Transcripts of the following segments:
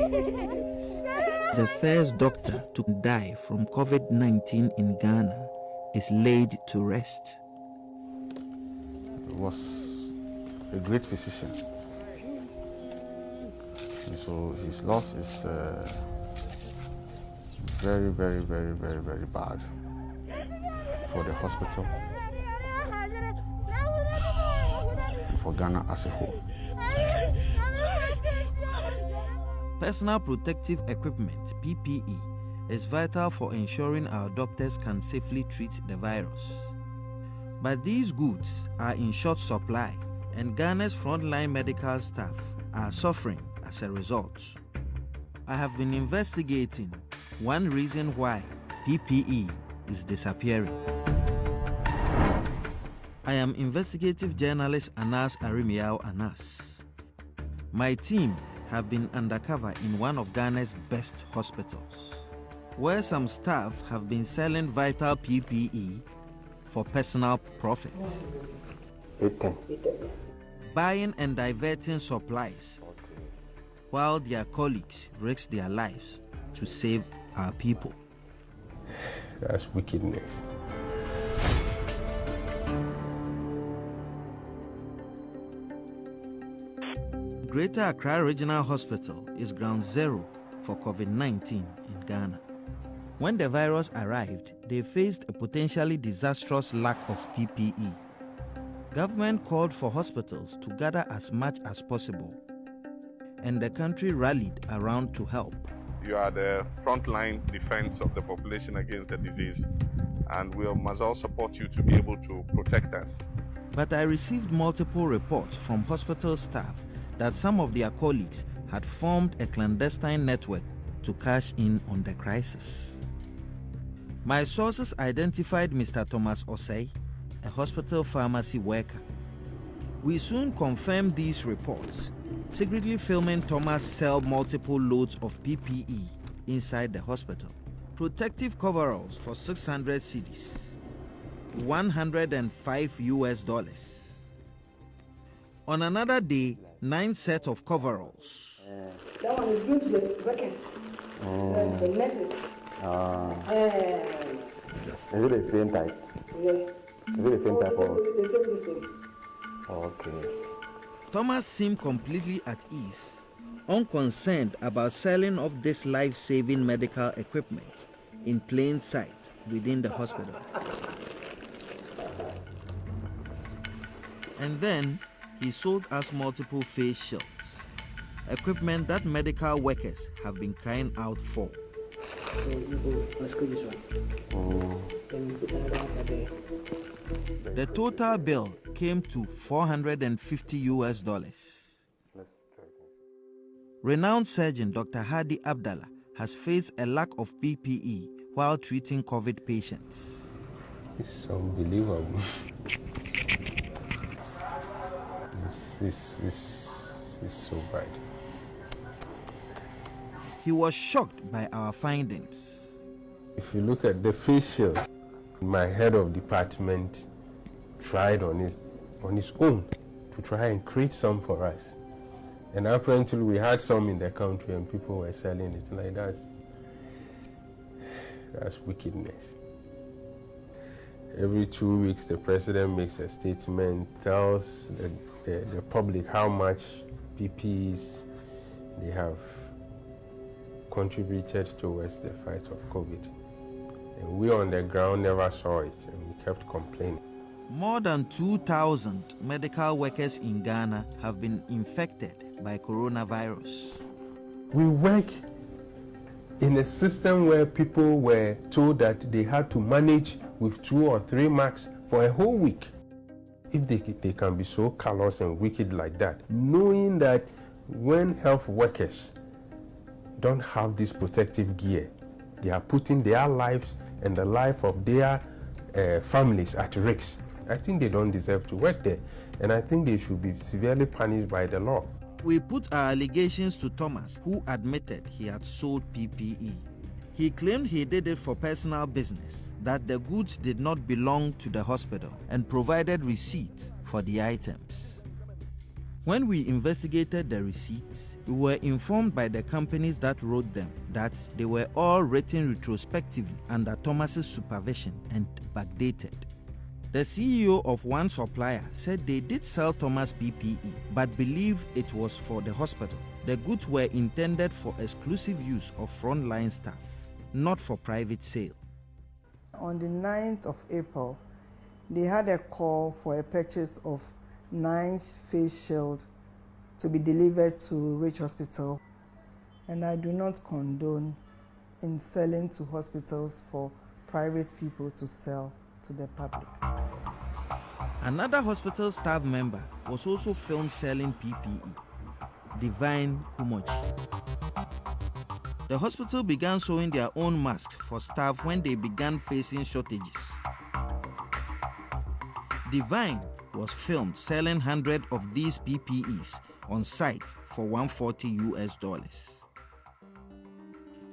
The first doctor to die from COVID-19 in Ghana is laid to rest. He was a great physician. So his loss is very, very, very, very, very bad for the hospital, for Ghana as a whole. Personal protective equipment, PPE, is vital for ensuring our doctors can safely treat the virus. But these goods are in short supply, and Ghana's frontline medical staff are suffering as a result. I have been investigating one reason why PPE is disappearing. I am investigative journalist Anas Arimiao Anas. My team have been undercover in one of Ghana's best hospitals, where some staff have been selling vital PPE for personal profits. Buying and diverting supplies, while their colleagues risk their lives to save our people. That's wickedness. Greater Accra Regional Hospital is ground zero for COVID-19 in Ghana. When the virus arrived, they faced a potentially disastrous lack of PPE. Government called for hospitals to gather as much as possible, and the country rallied around to help. You are the frontline defense of the population against the disease, and we must all support you to be able to protect us. But I received multiple reports from hospital staff that some of their colleagues had formed a clandestine network to cash in on the crisis. My sources identified Mr. Thomas Osei, a hospital pharmacy worker. We soon confirmed these reports, secretly filming Thomas sell multiple loads of PPE inside the hospital. Protective coveralls for 600 cedis, $105. On another day, 9 sets of coveralls. That one is good to the workers, the nurses. Is it the same type? Yes. Is it the same type or? The same thing. Okay. Thomas seemed completely at ease, unconcerned about selling off this life-saving medical equipment in plain sight within the hospital. And then he sold us multiple face shields, equipment that medical workers have been crying out for. So you go unscrew this one. Then you put another one there. The total bill came to $450. Renowned surgeon Dr. Hadi Abdallah has faced a lack of PPE while treating COVID patients. It's unbelievable. This is so bad. He was shocked by our findings. If you look at the face shield, my head of department tried on his own to try and create some for us. And apparently we had some in the country and people were selling it. Like that's wickedness. Every 2 weeks the president makes a statement, tells the public how much PPEs they have contributed towards the fight of COVID. And we on the ground never saw it, and we kept complaining. More than 2,000 medical workers in Ghana have been infected by coronavirus. We work in a system where people were told that they had to manage with 2 or 3 marks for a whole week. If they can be so callous and wicked like that, knowing that when health workers don't have this protective gear, they are putting their lives and the life of their families at risk. I think they don't deserve to work there, and I think they should be severely punished by the law. We put our allegations to Thomas, who admitted he had sold PPE. He claimed he did it for personal business, that the goods did not belong to the hospital, and provided receipts for the items. When we investigated the receipts, we were informed by the companies that wrote them that they were all written retrospectively under Thomas's supervision and backdated. The CEO of one supplier said they did sell Thomas PPE but believed it was for the hospital. The goods were intended for exclusive use of frontline staff, not for private sale. On the 9th of April, they had a call for a purchase of 9 face shields to be delivered to Rich Hospital, and I do not condone in selling to hospitals for private people to sell to the public. Another hospital staff member was also filmed selling PPE, Divine Kumoji. The hospital began sewing their own masks for staff when they began facing shortages. Divine was filmed selling 100 of these PPEs on site for $140.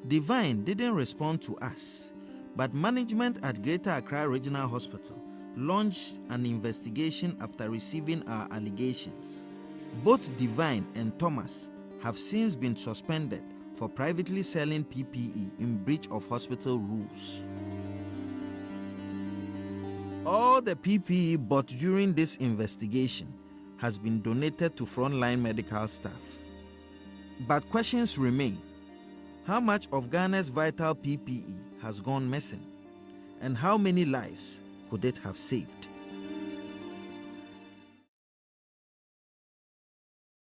Divine didn't respond to us, but management at Greater Accra Regional Hospital launched an investigation after receiving our allegations. Both Divine and Thomas have since been suspended for privately selling PPE in breach of hospital rules. All the PPE bought during this investigation has been donated to frontline medical staff. But questions remain. How much of Ghana's vital PPE has gone missing? And how many lives could it have saved?